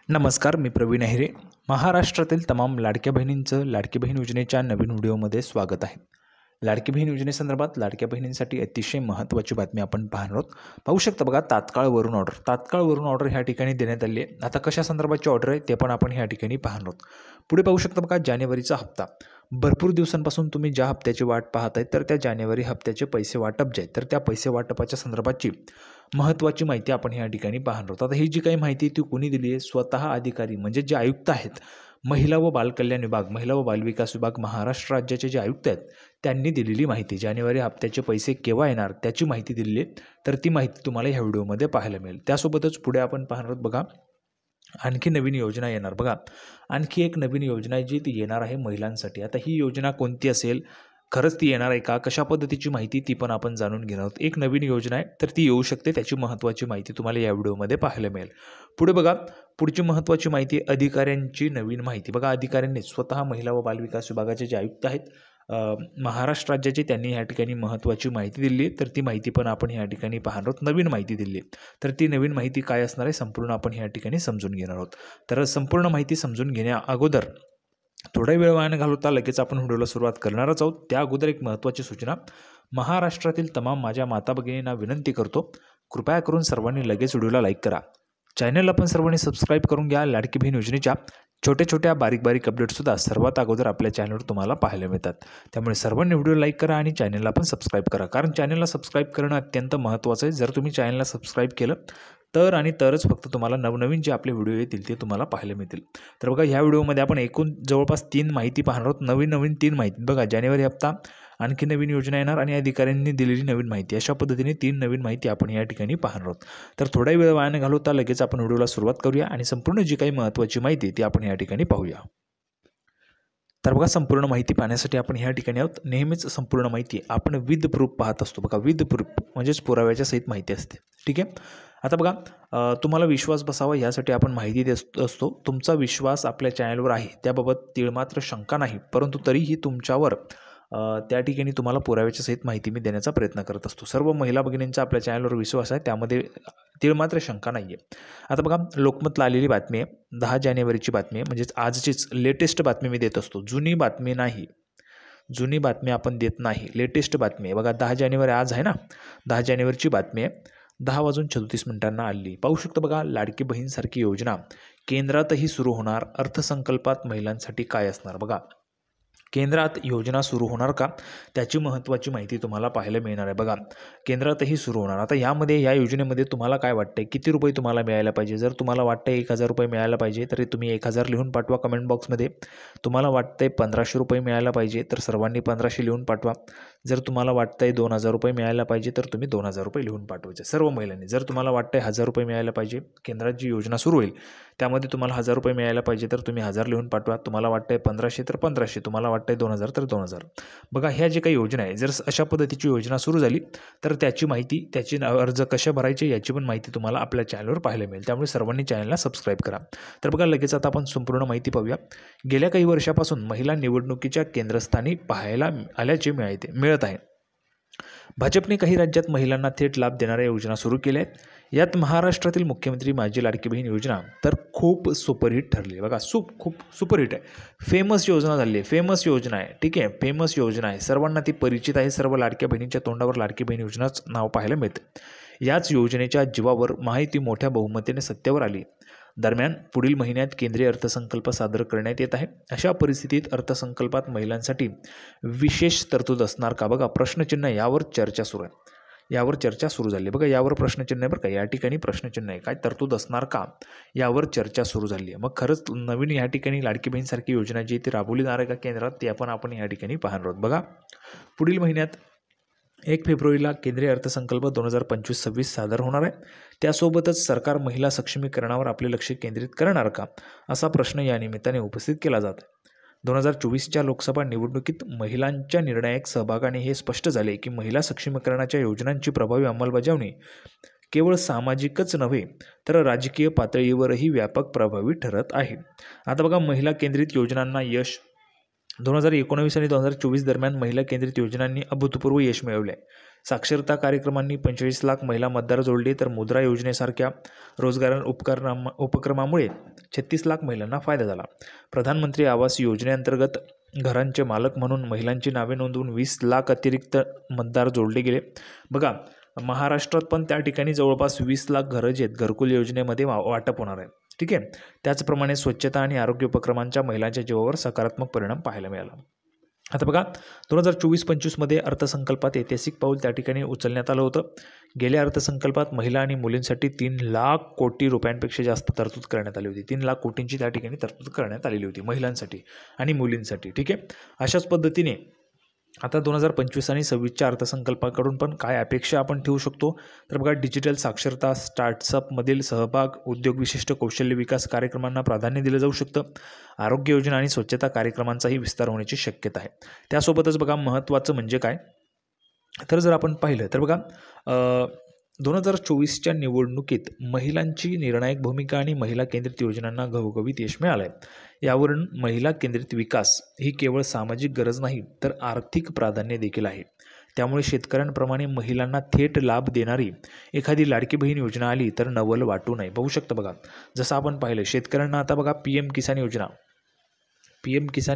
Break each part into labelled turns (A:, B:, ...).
A: नमस्कार, मी प्रवीण अहिरे. महाराष्ट्रातील तमाम लाडक्या बहिणींचं लाडकी बहीण योजनेच्या नवीन व्हिडिओमध्ये स्वागत आहे. लाडकी बहीण योजनेसंदर्भात लाडक्या बहिणींसाठी अतिशय महत्त्वाची बातमी आपण पाहणार आहोत. पाहू शकता बघा, तात्काळ वरून ऑर्डर ह्या ठिकाणी देण्यात आली आहे. आता कशा संदर्भाची ऑर्डर आहे ते पण आपण ह्या ठिकाणी पाहणार आहोत. पुढे पाहू शकता बघा, जानेवारीचा हप्ता. भरपूर दिवसांपासून तुम्ही ज्या हप्त्याची वाट पाहत आहे तर त्या जानेवारी हप्त्याचे पैसे वाटप जे आहे तर त्या पैसे वाटपाच्या संदर्भाची महत्त्वाची माहिती आपण ह्या ठिकाणी पाहणार आहोत. आता ही जी काही माहिती ती कोणी दिली आहे? स्वतः अधिकारी म्हणजे जे आयुक्त आहेत, महिला व बालकल्याण विभाग, महिला व बालविकास विभाग, महाराष्ट्र राज्याचे जे आयुक्त आहेत त्यांनी दिलेली माहिती. जानेवारी हप्त्याचे पैसे केव्हा येणार त्याची माहिती दिलेली आहे. तर ती माहिती तुम्हाला ह्या व्हिडिओमध्ये पाहायला मिळेल. त्यासोबतच पुढे आपण पाहणार आहोत बघा, आणखी नवीन योजना येणार. बघा, आणखी एक नवीन योजना आहे जी ती येणार आहे महिलांसाठी. आता ही योजना कोणती असेल, खरंच ती येणार आहे का, कशा पद्धतीची माहिती ती पण आपण जाणून घेणार आहोत. एक नवीन योजना आहे तर ती येऊ शकते, त्याची महत्त्वाची माहिती तुम्हाला या व्हिडिओमध्ये पाहायला मिळेल. पुढे बघा, पुढची महत्त्वाची माहिती अधिकाऱ्यांची नवीन माहिती. बघा, अधिकाऱ्यांनी स्वतः महिला व बालविकास विभागाचे जे आयुक्त आहेत महाराष्ट्र राज्याचे, त्यांनी ह्या ठिकाणी महत्त्वाची माहिती दिली आहे. तर ती माहिती पण आपण ह्या ठिकाणी पाहणार आहोत. नवीन माहिती दिली आहे. तर ती नवीन माहिती काय असणार आहे संपूर्ण आपण ह्या ठिकाणी समजून घेणार आहोत. तर संपूर्ण माहिती समजून घेण्या अगोदर थोडा वेळ वाया न घालवता लगेच आपण व्हिडिओला सुरुवात करणारच आहोत. त्या अगोदर एक महत्त्वाची सूचना. महाराष्ट्रातील तमाम माझ्या माता भगिनींना विनंती करतो, कृपया करून सर्वांनी लगेच व्हिडिओला लाईक करा. चॅनलला पण सर्वांनी सबस्क्राईब करून घ्या. लाडकी बहीण योजनेच्या छोट्या बारीक अपडेट्ससुद्धा सर्वात अगोदर आपल्या चॅनलवर तुम्हाला पाहायला मिळतात. त्यामुळे सर्वांनी व्हिडिओ लाईक करा आणि चॅनलला पण सबस्क्राईब करा, कारण चॅनलला सबस्क्राईब करणं अत्यंत महत्त्वाचं आहे. जर तुम्ही चॅनलला सबस्क्राईब केलं तर आणि तरच फक्त तुम्हाला नवनवीन जे आपले व्हिडिओ येतील ते तुम्हाला पाहायला मिळतील. तर बघा, ह्या व्हिडिओमध्ये आपण एकूण जवळपास 3 माहिती पाहणार आहोत. नवीन 3 माहिती. बघा, जानेवारी हप्ता, आणखी नवीन योजना येणार आणि अधिकाऱ्यांनी दिलेली नवीन माहिती. अशा पद्धतीने 3 नवीन माहिती आपण या ठिकाणी पाहणार आहोत. तर थोडा वेळ वाया न घालवता लगेच आपण व्हिडिओला सुरुवात करूया आणि संपूर्ण जी काही महत्त्वाची माहिती ती आपण या ठिकाणी पाहूया. तर बघा, संपूर्ण माहिती पाहण्यासाठी आपण ह्या ठिकाणी आहोत. नेहमीच संपूर्ण माहिती आपण विथ प्रूफ पाहत असतो. बघा, विथ प्रूफ म्हणजेच पुराव्याच्या सहित माहिती असते. ठीक आहे. आता बघा, तुम्हाला विश्वास बसावा यासाठी आपण माहिती देत असतो. तुमचा विश्वास आपल्या चॅनलवर आहे त्याबाबत तीळमात्र शंका नाही, परंतु तरीही तुमच्यावर त्या ठिकाणी तुम्हाला पुराव्याच्या सहित माहिती मी देण्याचा प्रयत्न करत असतो. सर्व महिला भगिनींचा आपल्या चॅनलवर विश्वास आहे, त्यामध्ये तीळमात्र शंका नाही आहे. आता बघा, लोकमतला आलेली बातमी आहे, 10 जानेवारीची बातमी आहे, म्हणजेच आजचीच लेटेस्ट बातमी मी देत असतो. जुनी बातमी नाही, जुनी बातमी आपण देत नाही, लेटेस्ट बातमी आहे. बघा, 10 जानेवारी आज आहे ना, 10 जानेवारीची बातमी आहे, 10:34 आली. पाहू शकतो बघा, लाडकी बहीणसारखी योजना केंद्रातही सुरू होणार, अर्थसंकल्पात महिलांसाठी काय असणार. बघा, केंद्रात योजना सुरू होणार का त्याची महत्त्वाची माहिती तुम्हाला पाहायला मिळणार आहे. बघा, केंद्रातही सुरू होणार. आता या योजनेमध्ये तुम्हाला काय वाटतंय, किती रुपये तुम्हाला मिळायला पाहिजे? जर तुम्हाला वाटतंय 1,000 रुपये मिळायला पाहिजे तरी तुम्ही 1,000 लिहून पाठवा कमेंट बॉक्समध्ये. तुम्हाला वाटतंय 1,500 रुपये मिळायला पाहिजे तर सर्वांनी 1,500 लिहून पाठवा. जर तुम्हाला वाटतंय 2,000 रुपये मिळायला पाहिजे तर तुम्ही 2,000 रुपये लिहून पाठवायचे सर्व महिलांनी. जर तुम्हाला वाटतंय 1,000 रुपये मिळायला पाहिजे, केंद्रात जी योजना सुरू होईल त्यामध्ये तुम्हाला 1,000 रुपये मिळायला पाहिजे तर तुम्ही 1,000 लिहून पाठवा. तुम्हाला वाटतंय 1,500 तर 1,500, तुम्हाला वाटतंय 2,000 तर 2,000. बघा, ह्या जे काही योजना आहे, जर अशा पद्धतीची योजना सुरू झाली तर त्याची माहिती, त्याची अर्ज कशा भरायचे याची पण माहिती तुम्हाला आपल्या चॅनलवर पाहायला मिळेल. त्यामुळे सर्वांनी चॅनलला सबस्क्राईब करा. तर बघा, लगेच आता आपण संपूर्ण माहिती पाहूया. गेल्या काही वर्षापासून महिला निवडणुकीच्या केंद्रस्थानी पाहायला आल्याचे मिळत आहे. भाजपने काही राज्यात महिलांना थेट लाभ देणाऱ्या योजना सुरू केल्या आहेत. यात महाराष्ट्रातील मुख्यमंत्री माझी लाडकी बहीण योजना तर खूप सुपरहिट ठरली. बघा, खूप सुपरहिट आहे, फेमस योजना झाली आहे, फेमस योजना आहे. ठीक आहे, फेमस योजना आहे, सर्वांना ती परिचित आहे. सर्व लाडक्या बहिणींच्या तोंडावर लाडकी बहीण योजनाच नाव पाहायला मिळते. याच योजनेच्या जीवावर महायुती मोठ्या बहुमताने सत्तेवर आली. दरम्यान पुढील महिन्यात केंद्रीय अर्थसंकल्प सादर करण्यात येत आहे. अशा परिस्थितीत अर्थसंकल्पात महिलांसाठी विशेष तरतूद असणार का? बघा, प्रश्नचिन्ह, यावर चर्चा सुरू आहे. यावर चर्चा सुरू झाली. बघा, यावर प्रश्नचिन्ह आहे बरं का, या ठिकाणी प्रश्नचिन्ह आहे. काय तरतूद असणार का यावर चर्चा सुरू झाली आहे. मग खरंच नवीन या ठिकाणी लाडकी बहीणसारखी योजना जी ती राबवली जाणार आहे का केंद्रात, ते आपण या ठिकाणी पाहणार आहोत. बघा, पुढील महिन्यात 1 फेब्रुवारीला केंद्रीय अर्थसंकल्प 2025-26 सादर होणार आहे. त्यासोबतच सरकार महिला सक्षमीकरणावर आपले लक्ष केंद्रित करणार का, असा प्रश्न या निमित्ताने उपस्थित केला जात आहे. 2024च्या लोकसभा निवडणुकीत महिलांच्या निर्णायक सहभागाने हे स्पष्ट झाले की महिला सक्षमीकरणाच्या योजनांची प्रभावी अंमलबजावणी केवळ सामाजिकच नव्हे तर राजकीय पातळीवरही व्यापक प्रभावी ठरत आहे. आता बघा, महिला केंद्रित योजनांना यश 2019 आणि 2024 दरम्यान महिला केंद्रित योजनांनी अभूतपूर्व यश मिळवले आहे. साक्षरता कार्यक्रमांनी 45 लाख महिला मतदार जोडले, तर मुद्रा योजनेसारख्या रोजगार उपक्रमामुळे 36 लाख महिलांना फायदा झाला. प्रधानमंत्री आवास योजनेअंतर्गत घरांचे मालक म्हणून महिलांची नावे नोंदवून 20 लाख अतिरिक्त मतदार जोडले गेले. बघा, महाराष्ट्रात पण त्या ठिकाणी जवळपास 20 लाख घरं जे आहेत घरकुल योजनेमध्ये वाटप होणार आहे. ठीक आहे. त्याचप्रमाणे स्वच्छता आणि आरोग्य उपक्रमांच्या महिलांच्या जीवावर सकारात्मक परिणाम पाहायला मिळाला. आता बघा, 2024-25मध्ये अर्थसंकल्पात ऐतिहासिक पाऊल त्या ठिकाणी उचलण्यात आलं होतं. गेल्या अर्थसंकल्पात महिला आणि मुलींसाठी 3 लाख कोटी रुपयांपेक्षा जास्त तरतूद करण्यात आली होती. 3 लाख कोटींची त्या ठिकाणी तरतूद करण्यात आलेली होती महिलांसाठी आणि मुलींसाठी. ठीक आहे. अशाच पद्धतीने आता 2025 आणि 26च्या अर्थसंकल्पाकडून पण काय अपेक्षा आपण ठेवू शकतो, तर बघा, डिजिटल साक्षरता, स्टार्टअपमधील सहभाग, उद्योग विशिष्ट कौशल्य विकास कार्यक्रमांना प्राधान्य दिलं जाऊ शकतं. आरोग्य योजना आणि स्वच्छता कार्यक्रमांचाही विस्तार होण्याची शक्यता आहे. त्यासोबतच बघा, महत्त्वाचं म्हणजे काय, तर जर आपण पाहिलं तर बघा, 2024च्या निवडणुकीत महिलांची निर्णायक भूमिका आणि महिला केंद्रित योजनांना घवघवीत यश मिळालं आहे. यावरून महिला केंद्रित विकास ही केवळ सामाजिक गरज नाही, तर आर्थिक प्राधान्य देखील आहे. त्यामुळे शेतकऱ्यांप्रमाणे महिलांना थेट लाभ देणारी एखादी लाडकी बहीण योजना आली तर नवल वाटू नये. बघू शकता बघा, जसं आपण पाहिलं शेतकऱ्यांना आता बघा PM किसान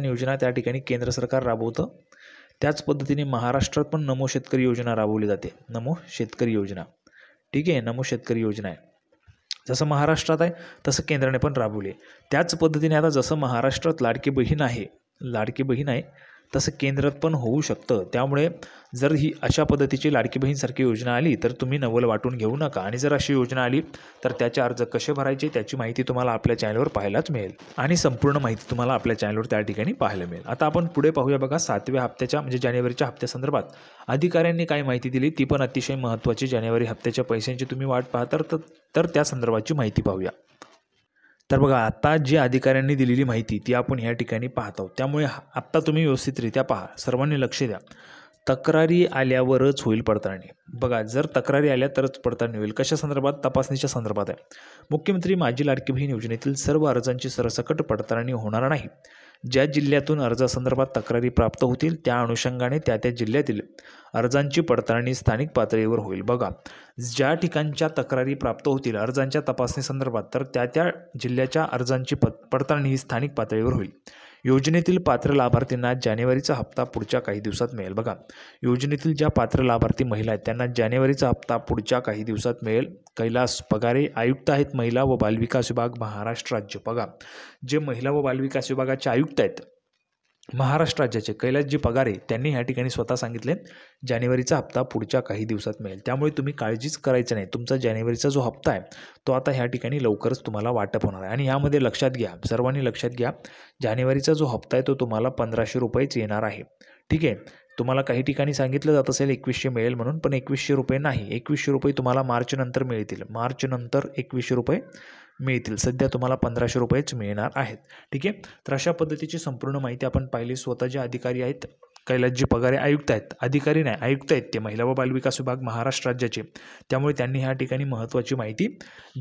A: योजना त्या ठिकाणी केंद्र सरकार राबवतं. त्याच पद्धतीने महाराष्ट्रात पण नमो शेतकरी योजना राबवली जाते. नमो शेतकरी योजना. ठीक आहे. नमो शेतकरी योजना आहे. जसं महाराष्ट्रात आहे तसं केंद्राने पण राबवली. त्याच पद्धतीने आता जसं महाराष्ट्रात लाडकी बहीण आहे तसं केंद्रात पण होऊ शकतं. त्यामुळे जर ही अशा पद्धतीची लाडकी बहीणसारखी योजना आली तर तुम्ही नवल वाटून घेऊ नका. आणि जर अशी योजना आली तर त्याचे अर्ज कसे भरायचे त्याची माहिती तुम्हाला आपल्या चॅनलवर पाहायलाच मिळेल आणि संपूर्ण माहिती तुम्हाला आपल्या चॅनलवर त्या ठिकाणी पाहायला मिळेल. आता आपण पुढे पाहूया. बघा, 7व्या हप्त्याच्या म्हणजे जानेवारीच्या हप्त्यासंदर्भात अधिकाऱ्यांनी काय माहिती दिली ती पण अतिशय महत्त्वाची. जानेवारी हप्त्याच्या पैशांची तुम्ही वाट पाहता तर त्या संदर्भाची माहिती पाहूया. तर बघा, आता जी अधिकाऱ्यांनी दिलेली माहिती ती आपण ह्या ठिकाणी पाहत आहोत. त्यामुळे आत्ता तुम्ही व्यवस्थितरित्या पहा, सर्वांनी लक्ष द्या. तक्रारी आल्यावरच होईल पडताळणी. बघा, जर तक्रारी आल्या तरच पडताळणी होईल. कशा संदर्भात? तपासणीच्या संदर्भात आहे. मुख्यमंत्री माझी लाडकी बहीण योजनेतील सर्व अर्जांची सरसकट पडताळणी होणार नाही. ज्या जिल्ह्यातून अर्जासंदर्भात तक्रारी प्राप्त होतील त्या अनुषंगाने त्या जिल्ह्यातील अर्जांची पडताळणी स्थानिक पातळीवर होईल. बघा, ज्या ठिकाणच्या तक्रारी प्राप्त होतील अर्जांच्या तपासणीसंदर्भात तर त्या जिल्ह्याच्या अर्जांची पडताळणी ही स्थानिक पातळीवर होईल. योजनेतील पात्र लाभार्थींना जानेवारीचा हप्ता पुढच्या काही दिवसात मिळेल. बघा, योजनेतील ज्या पात्र लाभार्थी महिला आहेत त्यांना जानेवारीचा हप्ता पुढच्या काही दिवसात मिळेल. कैलास पगारे आयुक्त आहेत महिला व बालविकास विभाग महाराष्ट्र राज्य. बघा, जे महिला व बालविकास विभागाचे आयुक्त आहेत महाराष्ट्र राज्याचे कैलासजी पगारे त्यांनी ह्या ठिकाणी स्वतः सांगितले जानेवारीचा हप्ता पुढच्या काही दिवसात मिळेल. त्यामुळे तुम्ही काळजीच करायचं नाही. तुमचा जानेवारीचा जो हप्ता आहे तो आता ह्या ठिकाणी लवकरच तुम्हाला वाटप होणार आहे. आणि यामध्ये लक्षात घ्या, सर्वांनी लक्षात घ्या, जानेवारीचा जो हप्ता आहे तो तुम्हाला 1500 रुपयेच येणार आहे. ठीक आहे. तुम्हाला काही ठिकाणी सांगितलं जात असेल 2100 मिळेल म्हणून, पण 2100 रुपये नाही. 2100 रुपये तुम्हाला मार्च नंतर मिळतील. मार्च नंतर 2100 रुपये मिळतील. सध्या तुम्हाला 1500 रुपयेच मिळणार आहेत. ठीक आहे. तर अशा पद्धतीची संपूर्ण माहिती आपण पाहिली. स्वतः जे अधिकारी आहेत कैलासजी पगारे आयुक्त आहेत, अधिकारी नाही आयुक्त आहेत ते महिला व बालविकास विभाग महाराष्ट्र राज्याचे. त्यामुळे त्यांनी ह्या ठिकाणी महत्त्वाची माहिती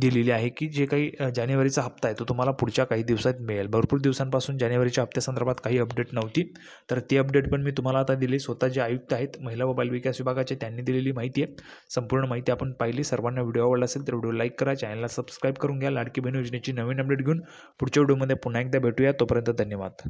A: दिलेली आहे की जे काही जानेवारीचा हप्ता आहे तो तुम्हाला पुढच्या काही दिवसात मिळेल. भरपूर दिवसांपासून जानेवारीच्या हप्त्यासंदर्भात काही अपडेट नव्हती, तर ती अपडेट पण मी तुम्हाला आता दिली. स्वतः जे आयुक्त आहेत महिला व बालविकास विभागाचे त्यांनी दिलेली माहिती आहे. संपूर्ण माहिती आपण पाहिली. सर्वांना व्हिडिओ आवडला असेल तर व्हिडिओ लाईक करा, चॅनलला सबस्क्राईब करून घ्या. लाडकी बहीण योजनेची नवीन अपडेट घेऊन पुढच्या व्हिडिओमध्ये पुन्हा एकदा भेटूया. तोपर्यंत धन्यवाद.